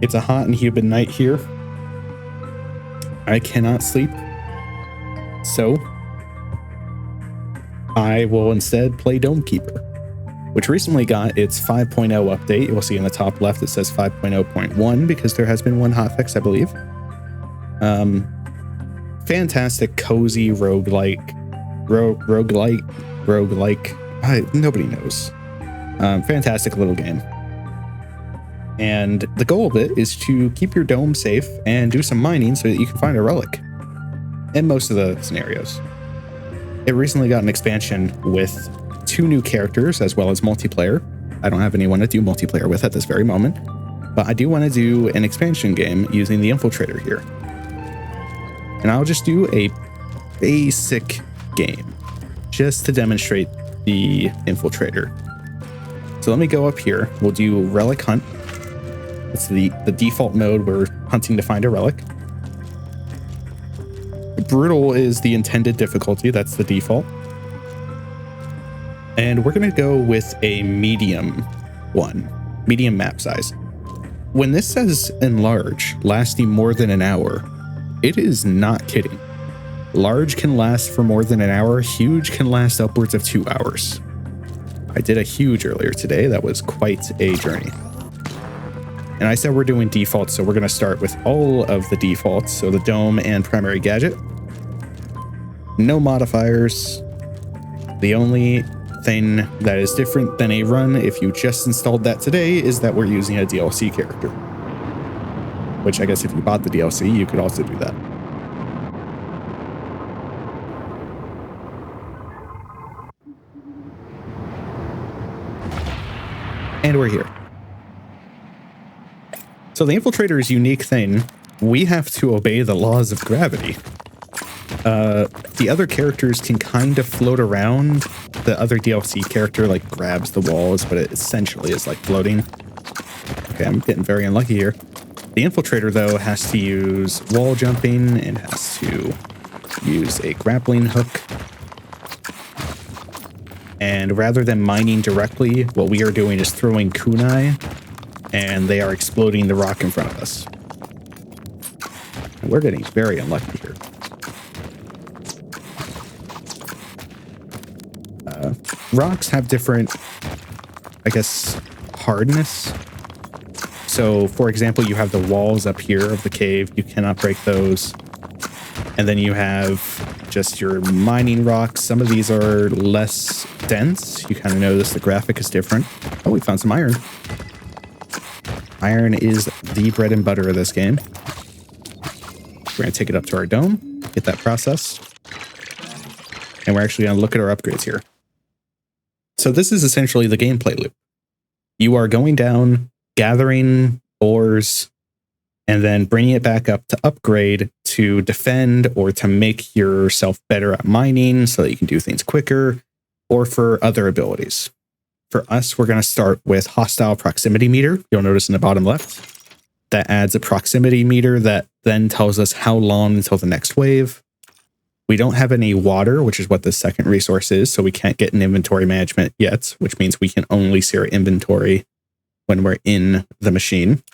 It's a hot and humid night here. I cannot sleep. So I will instead play Dome Keeper, which recently got its 5.0 update. You'll see in the top left it says 5.0.1 because there has been one hotfix, I believe. Fantastic, cozy roguelike. Nobody knows. Fantastic little game. And the goal of it is to keep your dome safe and do some mining so that you can find a relic in most of the scenarios. It recently got an expansion with 2 new characters as well as multiplayer. I don't have anyone to do multiplayer with at this very moment, but I do want to do an expansion game using the Infiltrator here. And I'll just do a basic game just to demonstrate the Infiltrator. So let me go up here. We'll do Relic Hunt. It's the default mode. We're hunting to find a relic. Brutal is the intended difficulty. That's the default. And we're going to go with a medium map size. When this says enlarge, lasting more than an hour, it is not kidding. Large can last for more than an hour. Huge can last upwards of 2 hours. I did a huge earlier today. That was quite a journey. And I said we're doing defaults, so we're going to start with all of the defaults. So the dome and primary gadget. No modifiers. The only thing that is different than a run, if you just installed that today, is that we're using a DLC character. Which I guess if you bought the DLC, you could also do that. And we're here. So the Infiltrator's unique thing, we have to obey the laws of gravity. The other characters can kind of float around. The other DLC character like grabs the walls, but it essentially is like floating. Okay, I'm getting very unlucky here. The Infiltrator, though, has to use wall jumping and has to use a grappling hook. And rather than mining directly, what we are doing is throwing kunai, and they are exploding the rock in front of us. And we're getting very unlucky here. Rocks have different, I guess, hardness. So, for example, you have the walls up here of the cave. You cannot break those. And then you have just your mining rocks. Some of these are less dense. You kind of notice the graphic is different. Oh, we found some iron. Iron is the bread and butter of this game. We're going to take it up to our dome, get that processed. And we're actually going to look at our upgrades here. So this is essentially the gameplay loop. You are going down, gathering ores, and then bringing it back up to upgrade to defend or to make yourself better at mining so that you can do things quicker, or for other abilities. For us, we're going to start with hostile proximity meter. You'll notice in the bottom left, that adds a proximity meter that then tells us how long until the next wave. We don't have any water, which is what the second resource is, so we can't get an inventory management yet, which means we can only see our inventory when we're in the machine.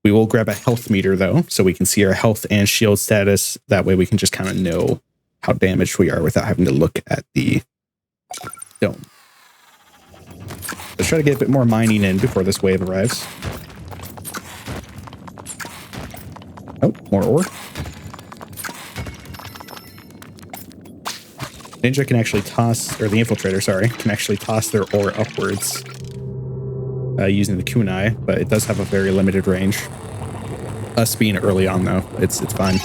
We will grab a health meter, though, so we can see our health and shield status. That way we can just kind of know how damaged we are without having to look at the dome. Let's try to get a bit more mining in before this wave arrives. Oh, more ore. Ninja can actually toss, or the Infiltrator, sorry, can actually toss their ore upwards using the kunai, but it does have a very limited range. Us being early on, though, it's fine.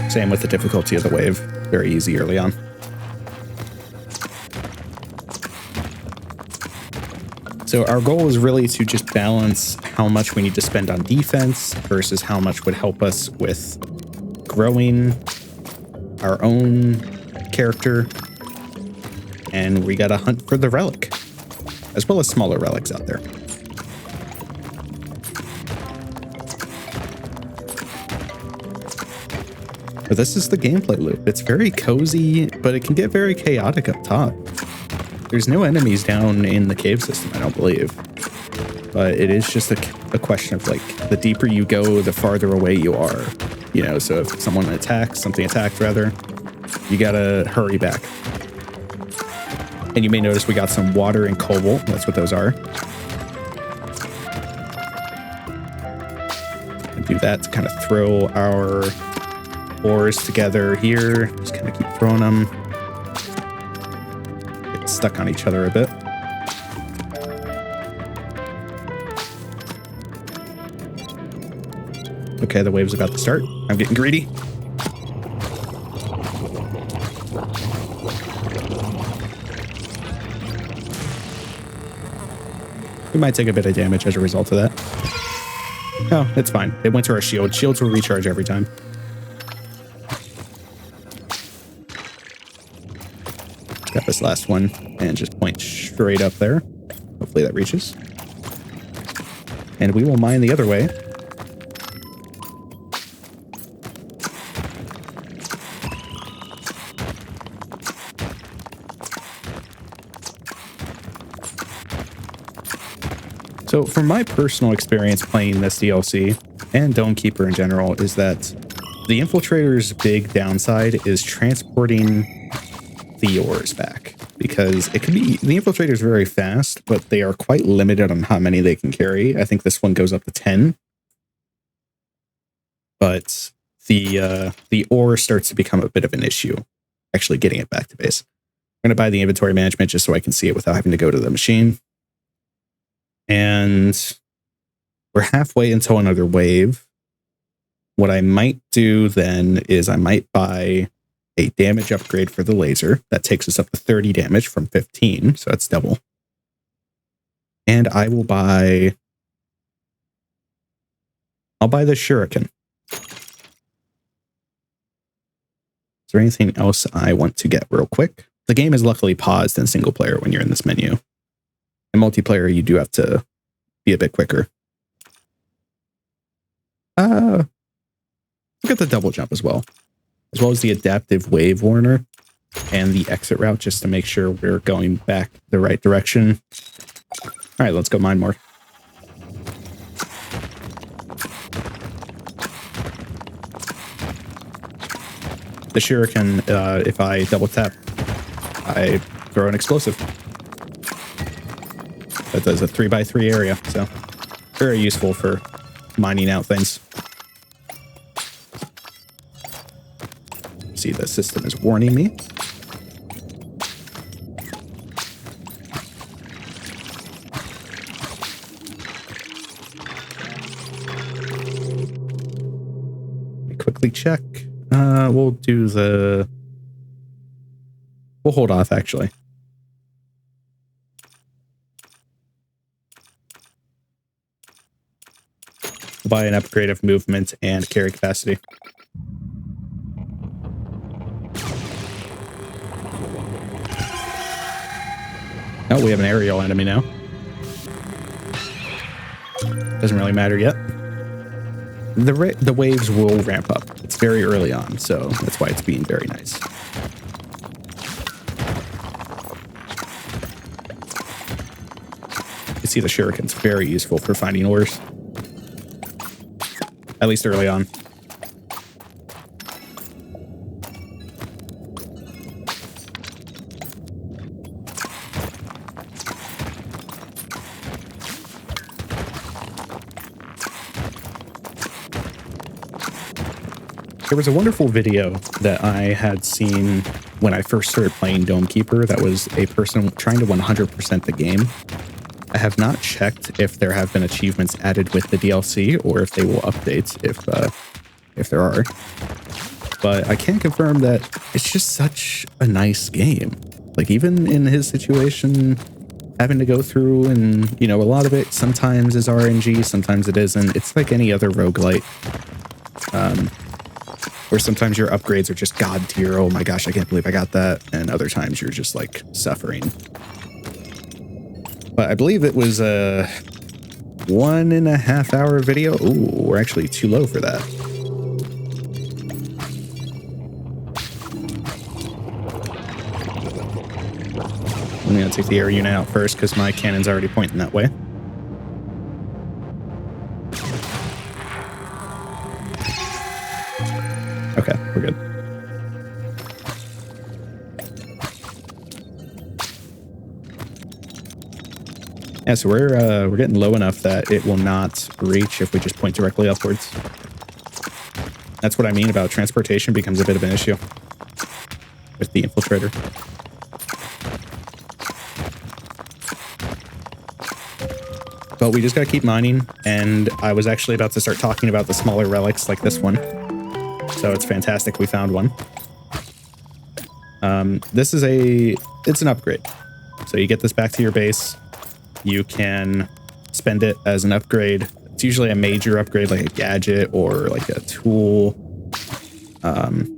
Same with the difficulty of the wave. Very easy early on. So our goal is really to just balance how much we need to spend on defense versus how much would help us with growing our own character. And we gotta hunt for the relic, as well as smaller relics out there. But this is the gameplay loop. It's very cozy, but it can get very chaotic up top. There's no enemies down in the cave system, I don't believe. But it is just a a question of like the deeper you go, the farther away you are. You know, so if something attacked rather, you gotta hurry back. And you may notice we got some water and cobalt. That's what those are. And do that to kind of throw our ores together here. Just kind of keep throwing them. Get stuck on each other a bit. Okay, the wave's about to start. I'm getting greedy. We might take a bit of damage as a result of that. Oh, it's fine. It went to our shield. Shields will recharge every time. Got this last one and just point straight up there. Hopefully that reaches. And we will mine the other way. So from my personal experience playing this DLC and Dome Keeper in general is that the Infiltrator's big downside is transporting the ores back, because it can be, the Infiltrator's very fast, but they are quite limited on how many they can carry. I think this one goes up to 10. But the ore starts to become a bit of an issue, actually getting it back to base. I'm going to buy the inventory management just so I can see it without having to go to the machine. And we're halfway into another wave. What I might do then is I might buy a damage upgrade for the laser. That takes us up to 30 damage from 15, so that's double. And I will buy... I'll buy the shuriken. Is there anything else I want to get real quick? The game is luckily paused in single player when you're in this menu. In multiplayer, you do have to be a bit quicker. Look at the double jump as well as the adaptive wave warner and the exit route, just to make sure we're going back the right direction. All right, let's go mine more. The shuriken, if I double tap, I throw an explosive. That does a 3x3 area, so very useful for mining out things. See, the system is warning me. Let me quickly check. We'll do the... We'll hold off, actually. Buy an upgrade of movement and carry capacity. Oh, we have an aerial enemy now. Doesn't really matter yet. The waves will ramp up. It's very early on, so that's why it's being very nice. You see the shuriken's very useful for finding ores. At least early on. There was a wonderful video that I had seen when I first started playing Dome Keeper that was a person trying to 100% the game. I have not checked if there have been achievements added with the DLC or if they will update if there are. But I can confirm that it's just such a nice game. Like, even in his situation, having to go through and, you know, a lot of it sometimes is RNG, sometimes it isn't. It's like any other roguelite. Where sometimes your upgrades are just god tier. Oh my gosh, I can't believe I got that. And other times you're just like suffering. But I believe it was a 1.5 hour video. Ooh, we're actually too low for that. I'm going to take the air unit out first because my cannon's already pointing that way. Okay, we're good. Yeah, so we're getting low enough that it will not reach if we just point directly upwards. That's what I mean about transportation becomes a bit of an issue with the Infiltrator. But we just gotta keep mining, and I was actually about to start talking about the smaller relics like this one. So it's fantastic we found one. This is it's an upgrade. So you get this back to your base. You can spend it as an upgrade. It's usually a major upgrade, like a gadget or like a tool.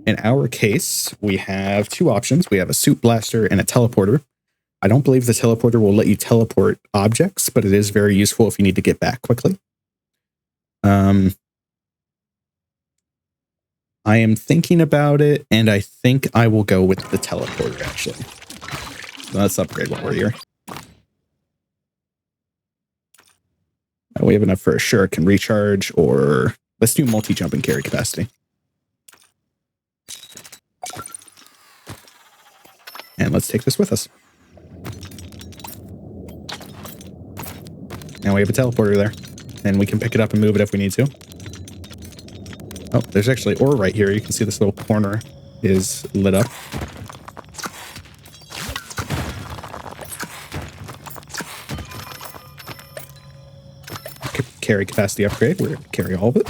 In our case, we have two options. We have a suit blaster and a teleporter. I don't believe the teleporter will let you teleport objects, but it is very useful if you need to get back quickly. I am thinking about it, and I think I will go with the teleporter, actually. So let's upgrade while we're here. We have enough for a shuriken recharge, or let's do multi-jump and carry capacity. And let's take this with us. Now we have a teleporter there, and we can pick it up and move it if we need to. Oh, there's actually ore right here. You can see this little corner is lit up. Carry capacity upgrade. We're going to carry all of it.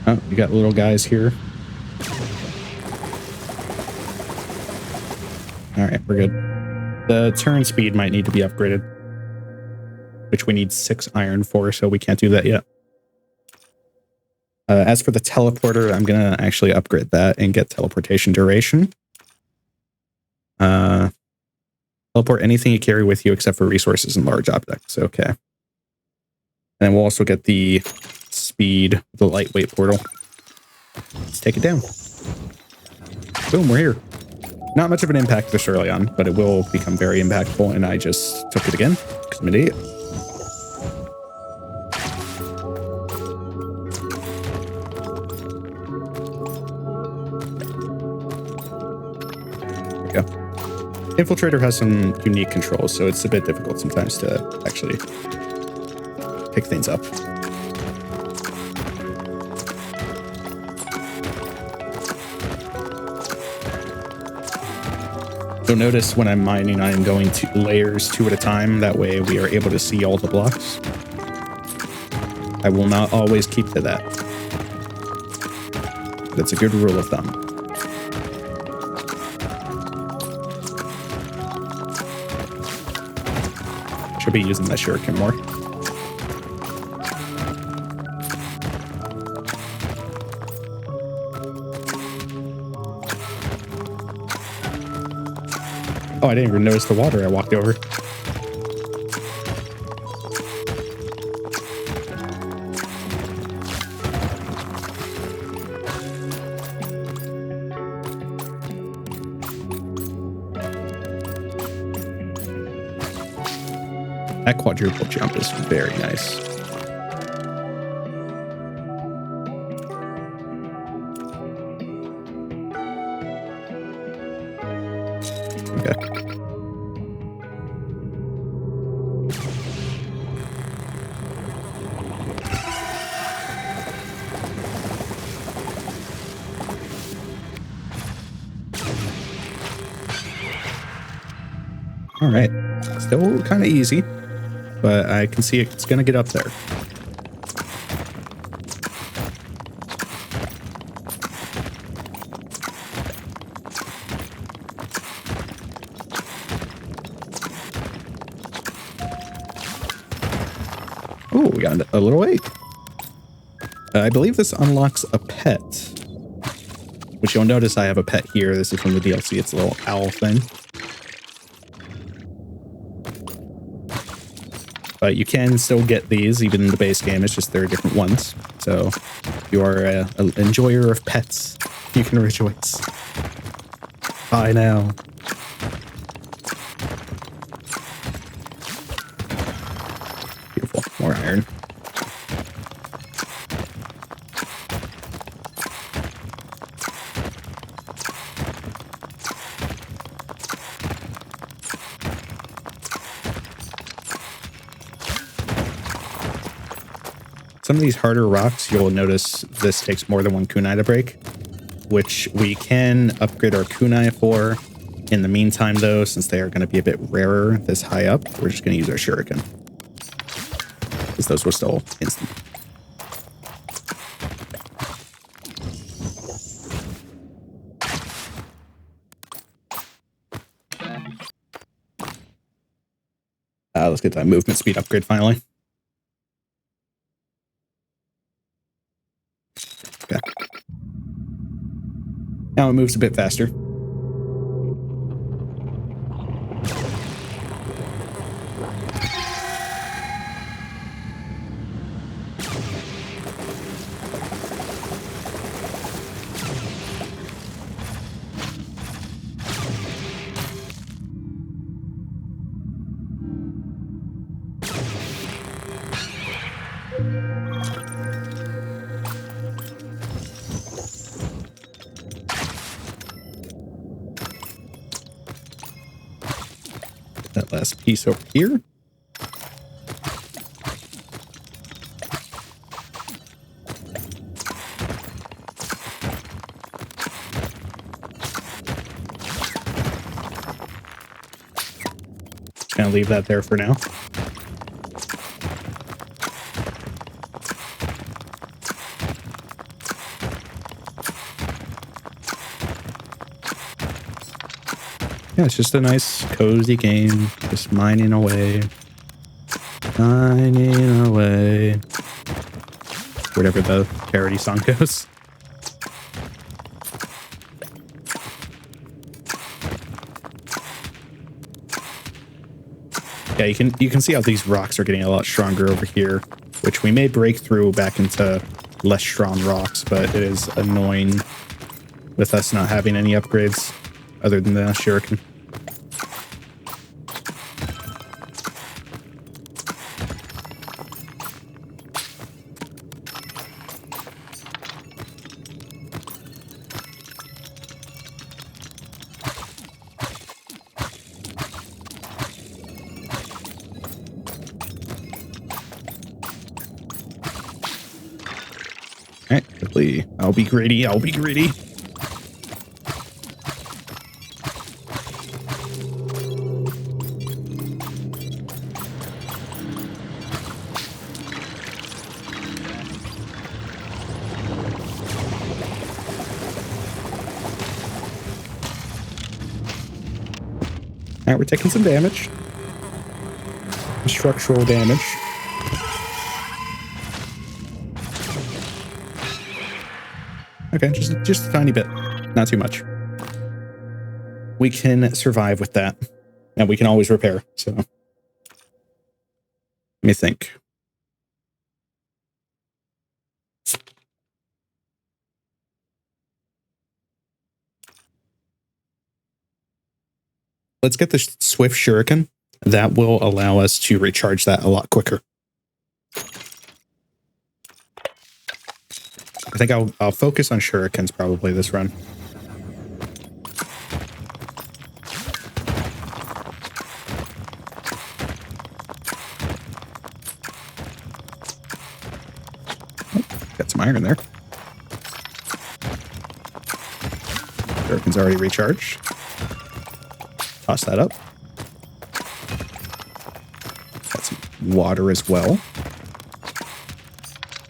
Oh, you got little guys here. All right, we're good. The turn speed might need to be upgraded, which we need 6 iron for, so we can't do that yet. As for the teleporter, I'm going to actually upgrade that and get teleportation duration. Teleport anything you carry with you except for resources and large objects. Okay. And then we'll also get the speed, the lightweight portal. Let's take it down. Boom, we're here. Not much of an impact this early on, but it will become very impactful, and I just took it again because I'm an idiot. There we go. Infiltrator has some unique controls, so it's a bit difficult sometimes to actually pick things up. You'll notice when I'm mining, I am going to layers 2 at a time. That way we are able to see all the blocks. I will not always keep to that. That's a good rule of thumb. Should be using that shuriken more. Oh, I didn't even notice the water I walked over. That quadruple jump is very nice. Okay. All right. Still kind of easy, but I can see it's going to get up there. Oh, we got a little egg. I believe this unlocks a pet, which you'll notice I have a pet here. This is from the DLC. It's a little owl thing. But you can still get these even in the base game. It's just there are different ones. So if you are an enjoyer of pets, you can rejoice. Buy now. Beautiful. More iron. Some of these harder rocks, you'll notice this takes more than one kunai to break, which we can upgrade our kunai for. In the meantime, though, since they are going to be a bit rarer this high up, we're just going to use our shuriken, because those will still instant. Let's get that movement speed upgrade finally. Okay. Now it moves a bit faster. That last piece over here. Just gonna leave that there for now. Yeah, it's just a nice, cozy game. Just mining away. Mining away. Whatever the parody song goes. Yeah, you can see how these rocks are getting a lot stronger over here, which we may break through back into less strong rocks, but it is annoying with us not having any upgrades other than the shuriken. Alright, quickly. I'll be greedy. I'll be greedy. Alright, we're taking some damage. Structural damage. Okay, just a tiny bit. Not too much. We can survive with that. And we can always repair, so. Let me think. Let's get the Swift Shuriken. That will allow us to recharge that a lot quicker. I think I'll focus on shurikens probably this run. Oh, got some iron there. Shuriken's already recharged. Toss that up. Got some water as well.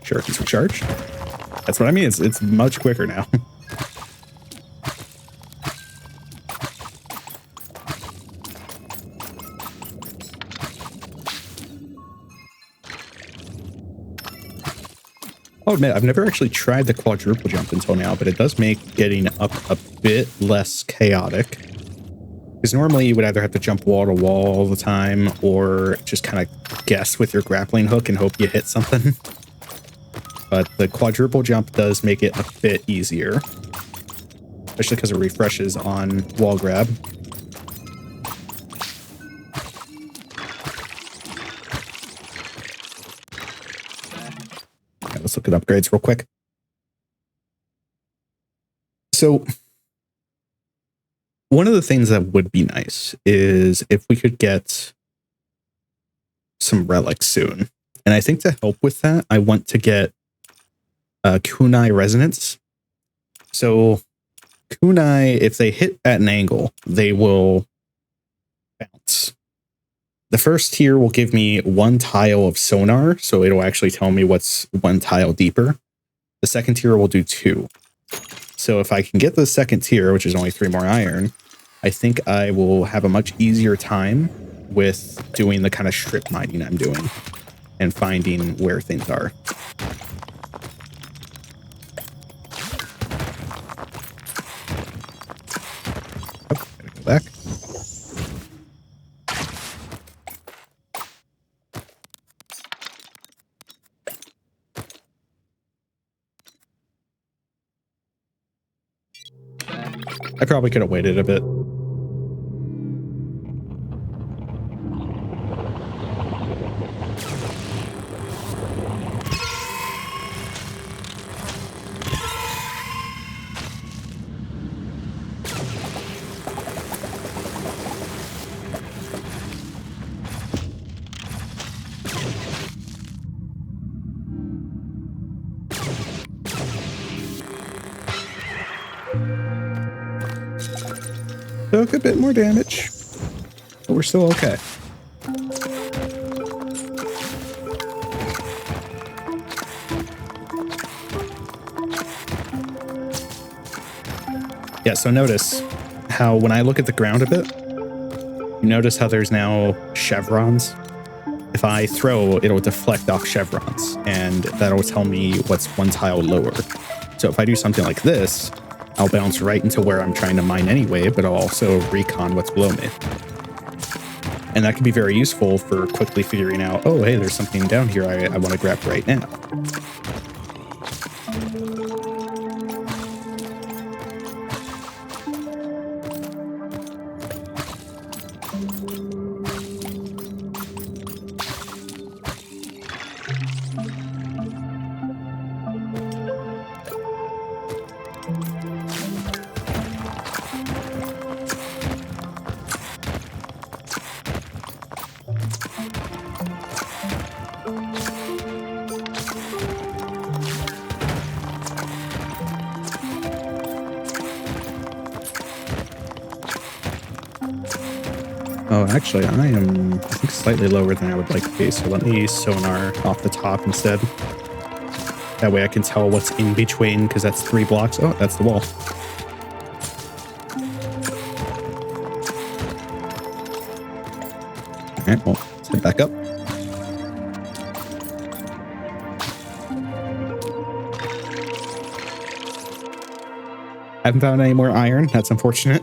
Shuriken's recharged. That's what I mean. It's much quicker now. I'll admit, I've never actually tried the quadruple jump until now, but it does make getting up a bit less chaotic. Because normally you would either have to jump wall to wall all the time or just kind of guess with your grappling hook and hope you hit something. But the quadruple jump does make it a bit easier, especially because it refreshes on wall grab. Okay, let's look at upgrades real quick. So one of the things that would be nice is if we could get some relics soon. And I think to help with that, I want to get kunai resonance. So kunai, if they hit at an angle, they will bounce. The first tier will give me 1 tile of sonar, so it'll actually tell me what's 1 tile deeper. The second tier will do 2. So if I can get the second tier, which is only 3 more iron, I think I will have a much easier time with doing the kind of strip mining I'm doing and finding where things are. Oh, gotta go back. I probably could have waited a bit. Took a bit more damage, but we're still okay. Yeah, so notice how when I look at the ground a bit, you notice how there's now chevrons. If I throw, it'll deflect off chevrons, and that'll tell me what's 1 tile lower. So if I do something like this, I'll bounce right into where I'm trying to mine anyway, but I'll also recon what's below me. And that can be very useful for quickly figuring out, oh, hey, there's something down here I want to grab right now. Oh, actually, I think, slightly lower than I would like to be, so let me sonar off the top instead. That way I can tell what's in between, because that's 3 blocks. Oh, that's the wall. All right, well, let's head back up. I haven't found any more iron. That's unfortunate.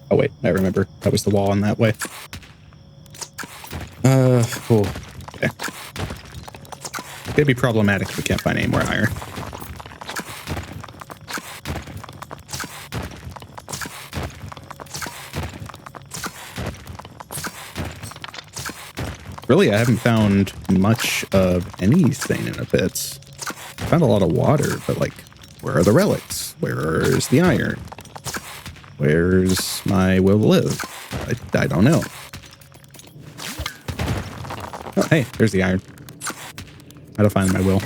Oh wait, I remember. That was the wall on that way. Oh, okay. It's gonna be problematic if we can't find any more iron. Really, I haven't found much of anything in a bit. I found a lot of water, but like, where are the relics? Where's the iron? Where's my will to live? I don't know. Oh, hey, there's the iron. How to find my will.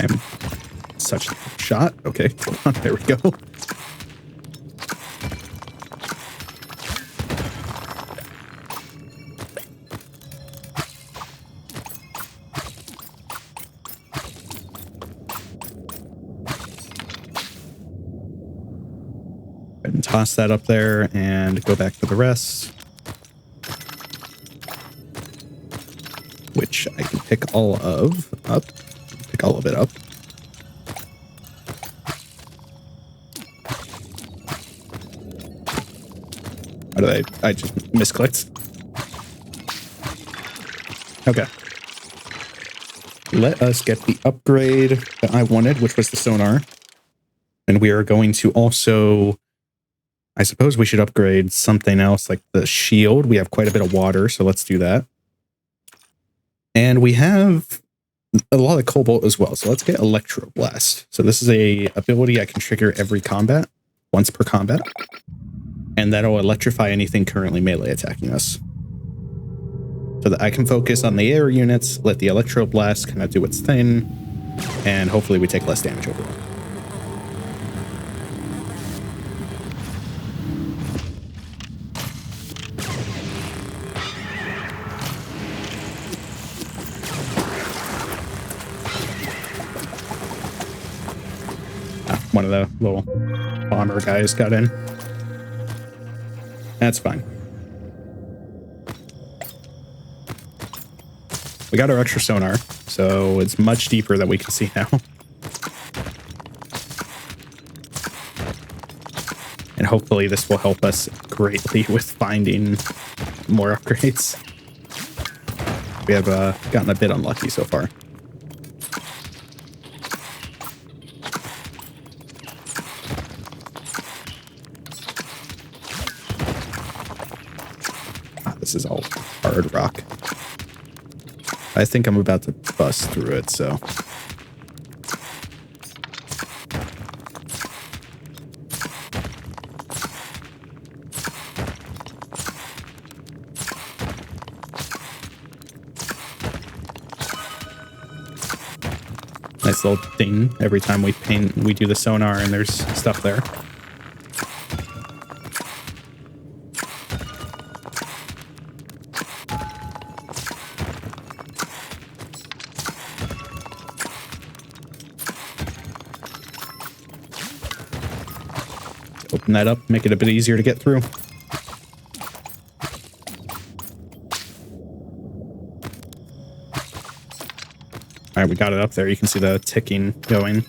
I'm such a shot. Okay, hold on. There we go. And toss that up there and go back for the rest, which I can pick all of up. Pick all of it up. How did I just misclicked? Okay. Let us get the upgrade that I wanted, which was the sonar. And we are going to also, I suppose we should upgrade something else like the shield. We have quite a bit of water, so let's do that. And we have a lot of cobalt as well. So let's get Electro Blast. So this is a ability I can trigger every combat, once per combat. And that'll electrify anything currently melee attacking us. So that I can focus on the air units, let the Electro Blast kind of do its thing, and hopefully we take less damage overall. One of the little bomber guys got in. That's fine. We got our extra sonar, so it's much deeper than we can see now. And hopefully this will help us greatly with finding more upgrades. We have gotten a bit unlucky so far. This is all hard rock. I think I'm about to bust through it, so. Nice little thing every time we do the sonar and there's stuff there. Open that up, make it a bit easier to get through. All right, we got it up there. You can see the ticking going.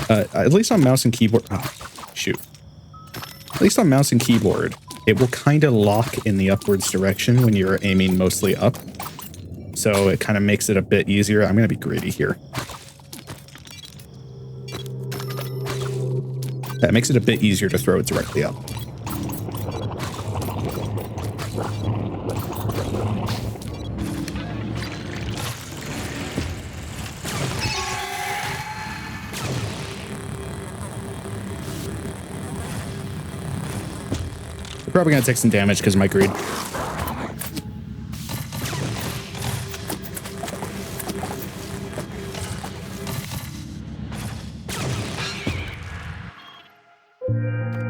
At least on mouse and keyboard. Oh, shoot. At least on mouse and keyboard, it will kind of lock in the upwards direction when you're aiming mostly up. So it kind of makes it a bit easier. I'm going to be greedy here. That makes it a bit easier to throw it directly up. We're probably going to take some damage because of my greed.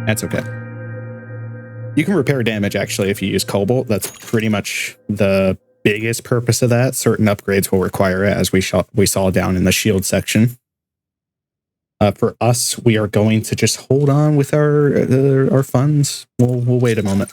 That's okay. You can repair damage, actually, if you use Cobalt. That's pretty much the biggest purpose of that. Certain upgrades will require it, as we saw down in the shield section. For us, we are going to just hold on with our funds. We'll wait a moment.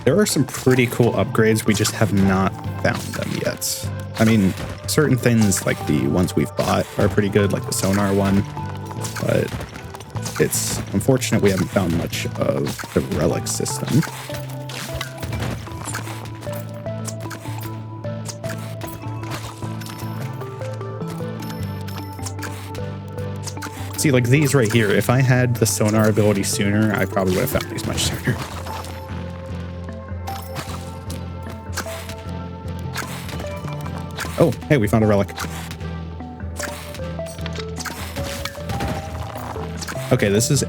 There are some pretty cool upgrades. We just have not found them yet. I mean, certain things like the ones we've bought are pretty good, like the sonar one, but it's unfortunate we haven't found much of the relic system. See, like these right here, if I had the sonar ability sooner, I probably would have found these much sooner. Oh, hey, we found a relic. Okay, this is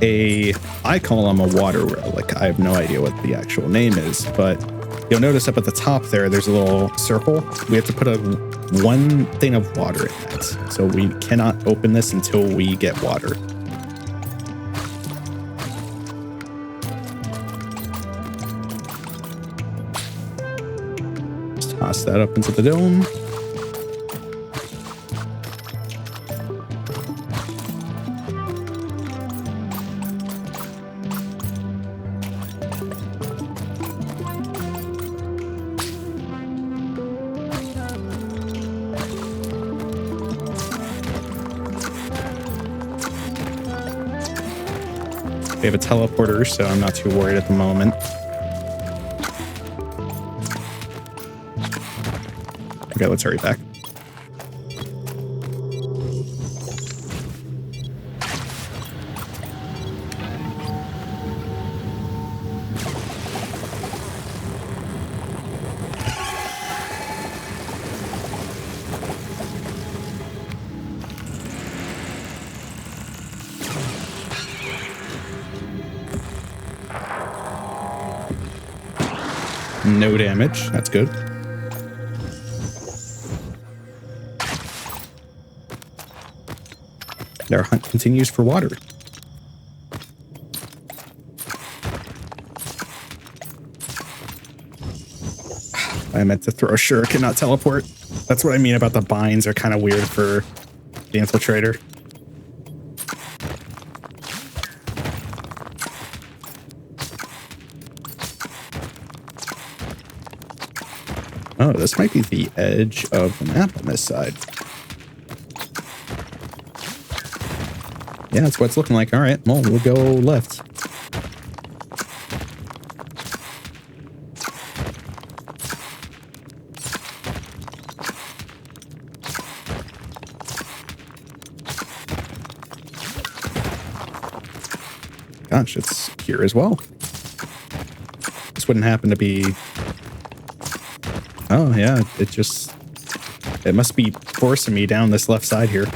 I call them a water relic. I have no idea what the actual name is, but you'll notice up at the top there's a little circle. We have to put one thing of water in that. So we cannot open this until we get water. Just toss that up into the dome. We have a teleporter, so I'm not too worried at the moment. Okay, let's hurry back. No damage. That's good. Our hunt continues for water. I meant to throw a shuriken, not teleport. That's what I mean about the binds are kind of weird for the Infiltrator. Oh, this might be the edge of the map on this side. Yeah, that's what it's looking like. All right, well, we'll go left. Gosh, it's here as well. This wouldn't happen to be... Oh, yeah, it must be forcing me down this left side here.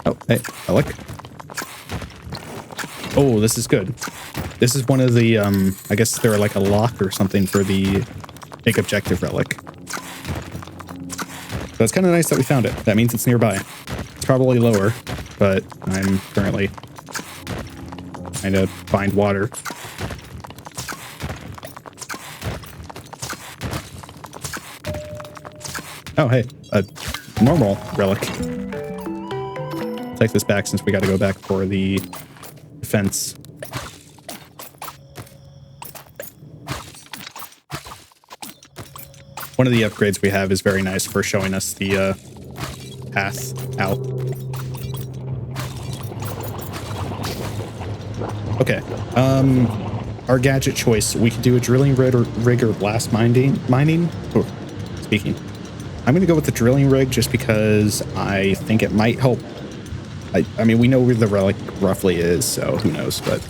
Oh, hey, relic. Oh, this is good. This is one of the, I guess they're like a lock or something for the big objective relic. So it's kind of nice that we found it. That means it's nearby. It's probably lower, but I'm currently trying to find water. Oh, hey, a normal relic. Take this back since we got to go back for the defense. One of the upgrades we have is very nice for showing us the path out. Okay, our gadget choice, we could do a drilling rig or blast mining. Oh, speaking. I'm going to go with the drilling rig just because I think it might help. I mean, we know where the relic roughly is, so who knows, but...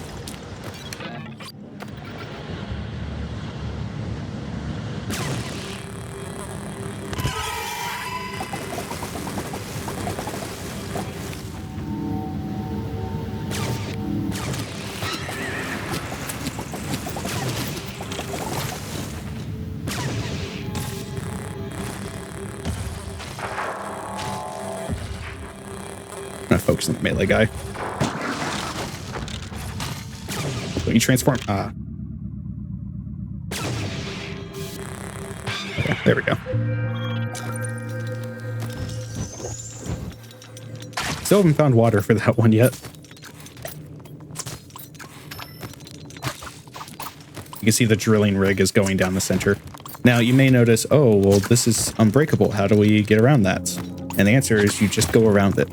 focus on the melee guy. Don't you transform? Ah. Okay, there we go. Still haven't found water for that one yet. You can see the drilling rig is going down the center. Now you may notice, oh, well, this is unbreakable. How do we get around that? And the answer is you just go around it.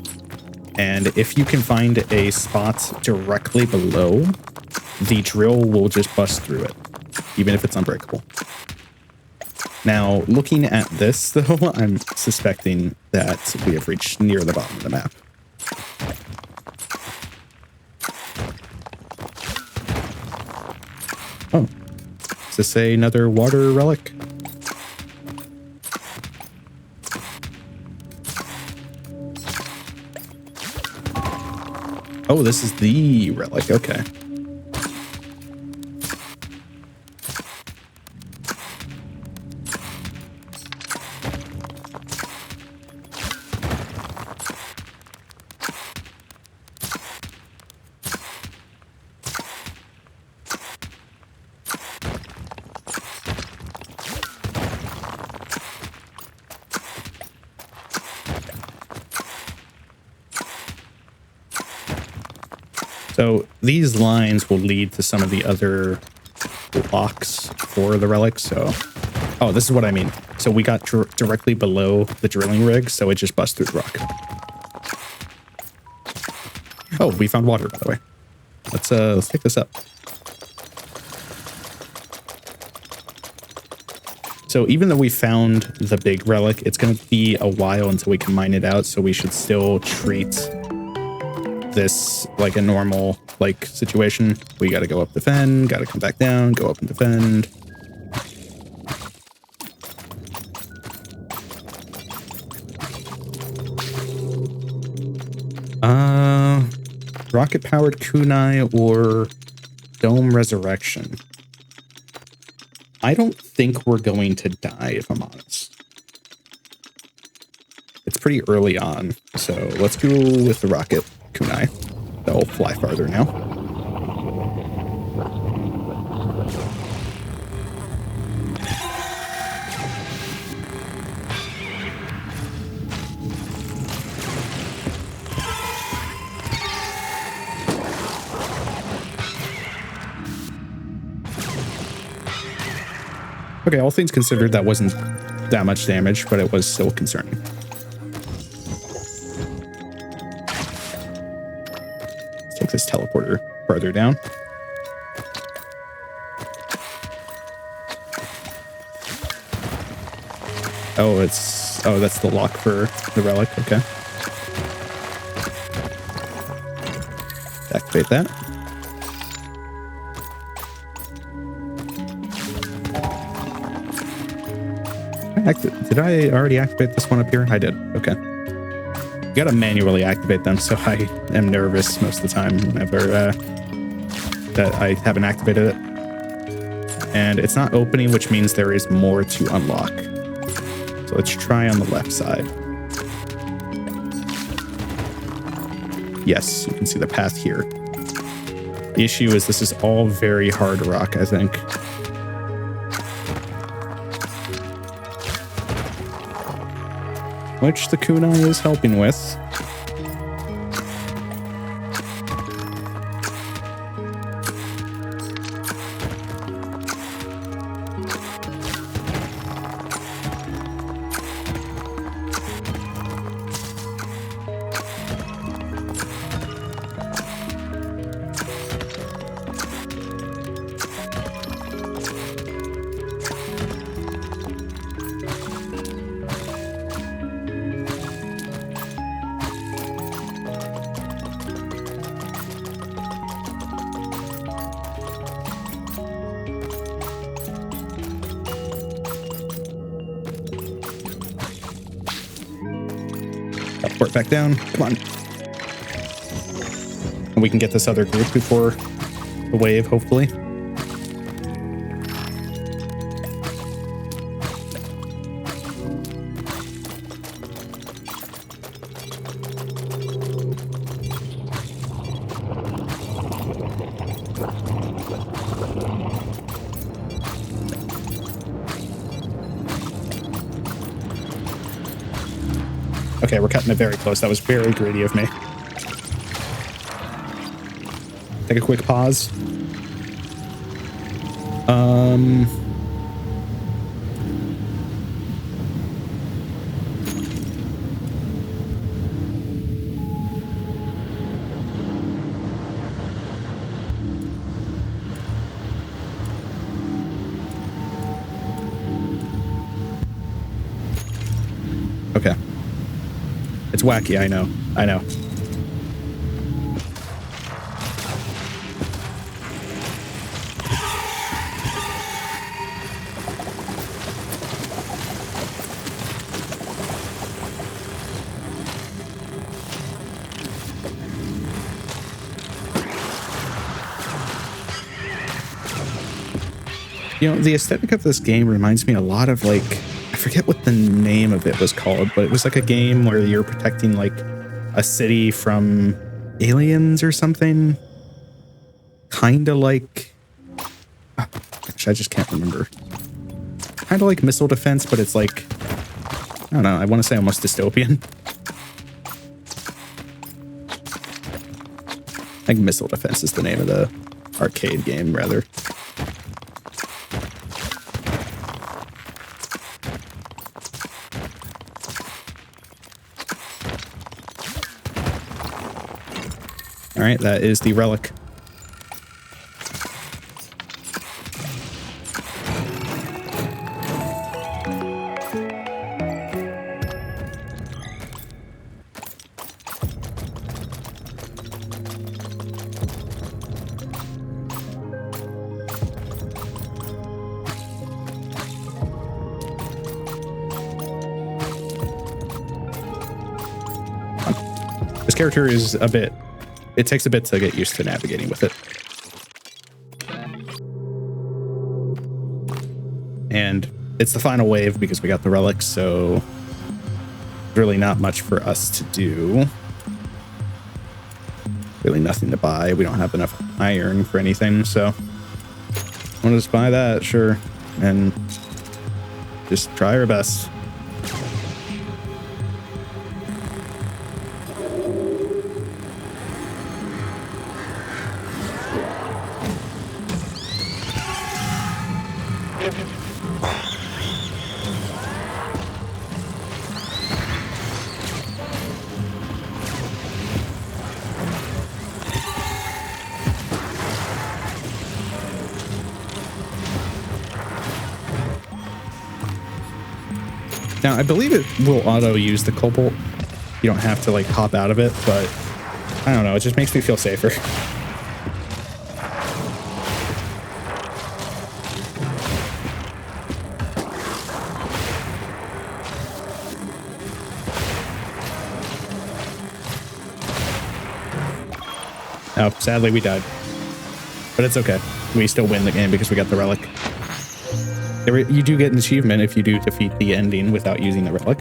And if you can find a spot directly below, the drill will just bust through it. even if it's unbreakable. Now, looking at this, though, I'm suspecting that we have reached near the bottom of the map. Oh, does this say another water relic? Oh, this is the relic. Okay. So these lines will lead to some of the other blocks for the relic. So, oh, this is what I mean. So we got directly below the drilling rig, so it just busts through the rock. Oh, we found water, by the way. Let's pick this up. So even though we found the big relic, it's going to be a while until we can mine it out. So we should still treat this like a normal like situation. We got to go up, defend, got to come back down, go up and defend. Rocket powered kunai or dome resurrection. I don't think we're going to die, if I'm honest. It's pretty early on, so let's go with the rocket kunai. They'll fly farther now. Okay, all things considered, that wasn't that much damage, but it was still concerning. Let's take this teleporter farther down. Oh, that's the lock for the relic. Okay. Activate that. Did I already activate this one up here? I did. Okay. You gotta manually activate them, so I am nervous most of the time whenever that I haven't activated it. And it's not opening, which means there is more to unlock. So let's try on the left side. Yes, you can see the path here. The issue is this is all very hard rock, I think. Which the kunai is helping with. Teleport back down. Come on. And we can get this other group before the wave, hopefully. Okay, we're cutting it very close. That was very greedy of me. Take a quick pause. Okay. It's wacky, I know. I know. You know, the aesthetic of this game reminds me a lot of, like, I forget what the name of it was called, but it was like a game where you're protecting like a city from aliens or something. Kind of like, oh, gosh, I just can't remember. Kind of like missile defense, but it's like, I don't know, I want to say almost dystopian. I think Missile Defense is the name of the arcade game, rather. All right, that is the relic. This character is a bit, it takes a bit to get used to navigating with it. And it's the final wave because we got the relics, so really not much for us to do. Really nothing to buy. We don't have enough iron for anything, so we'll just buy that, sure, and just try our best. Now, I believe it will auto use the cobalt. You don't have to like hop out of it, but I don't know. It just makes me feel safer. Oh, sadly we died, but it's okay. We still win the game because we got the relic. You do get an achievement if you do defeat the ending without using the relic.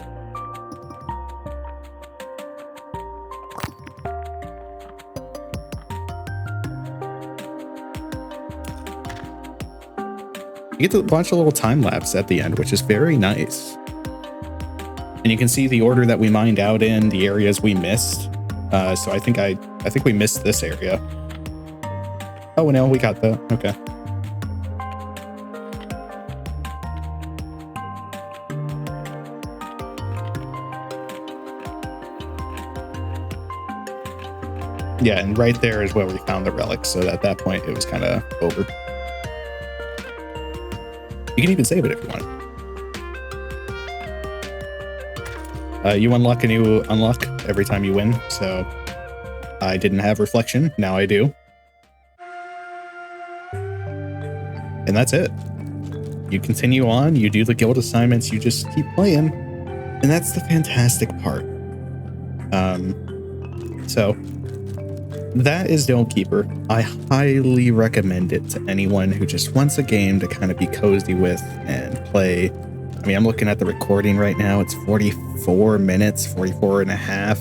You get a bunch of little time lapse at the end, which is very nice. And you can see the order that we mined out in, the areas we missed. So I think we missed this area. Oh no, we got that. Okay. Yeah, and right there is where we found the relic, so at that point it was kind of over. You can even save it if you want. You unlock a new unlock every time you win, so I didn't have reflection, now I do. And that's it. You continue on, you do the guild assignments, you just keep playing, and that's the fantastic part. So that is Domekeeper. I highly recommend it to anyone who just wants a game to kind of be cozy with and play. I mean, I'm looking at the recording right now. It's 44 minutes, 44 and a half.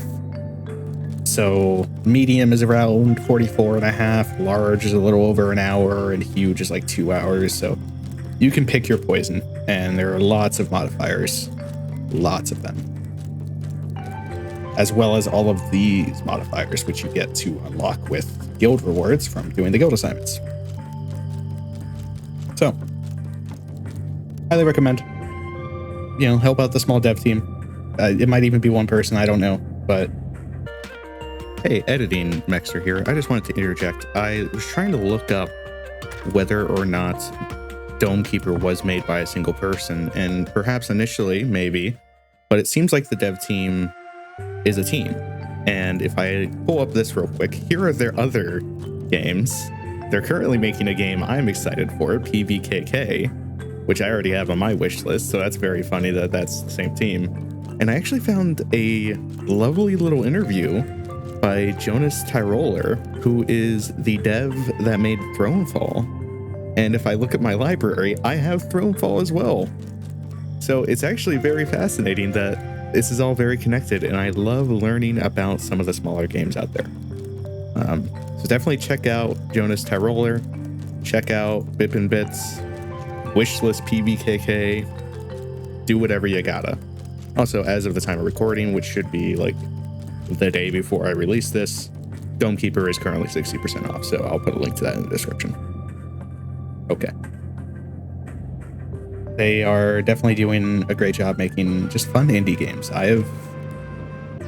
So medium is around 44 and a half. Large is a little over an hour, and huge is like 2 hours. So you can pick your poison, and there are lots of modifiers, lots of them, as well as all of these modifiers, which you get to unlock with guild rewards from doing the guild assignments. So, highly recommend. You know, help out the small dev team. It might even be one person, I don't know, but hey, editing Mexter here. I just wanted to interject. I was trying to look up whether or not Domekeeper was made by a single person, and perhaps initially, maybe, but it seems like the dev team is a team. And if I pull up this real quick, here are their other games. They're currently making a game I'm excited for, PVKK, which I already have on my wish list. So that's very funny that that's the same team. And I actually found a lovely little interview by Jonas Tyroller, who is the dev that made Thronefall. And if I look at my library, I have Thronefall as well. So it's actually very fascinating that this is all very connected, and I love learning about some of the smaller games out there. So definitely check out Jonas Tyroller, check out Bippinbits, wishlist PVKK, do whatever you gotta. Also, as of the time of recording, which should be like the day before I release this, Domekeeper is currently 60% off, so I'll put a link to that in the description. Okay. They are definitely doing a great job making just fun indie games. I have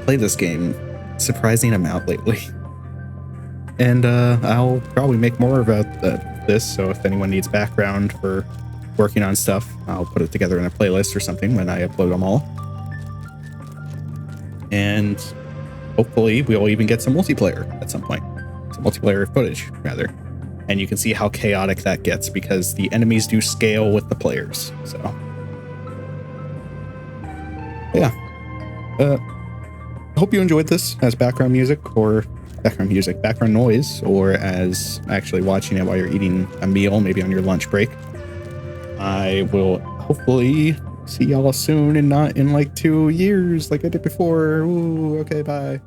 played this game a surprising amount lately. And I'll probably make more about this, so if anyone needs background for working on stuff, I'll put it together in a playlist or something when I upload them all. And hopefully we'll even get some multiplayer at some point. Some multiplayer footage, rather. And you can see how chaotic that gets because the enemies do scale with the players. So, yeah. I hope you enjoyed this as background music or background noise, or as actually watching it while you're eating a meal, maybe on your lunch break. I will hopefully see y'all soon and not in like 2 years like I did before. Ooh, okay, bye.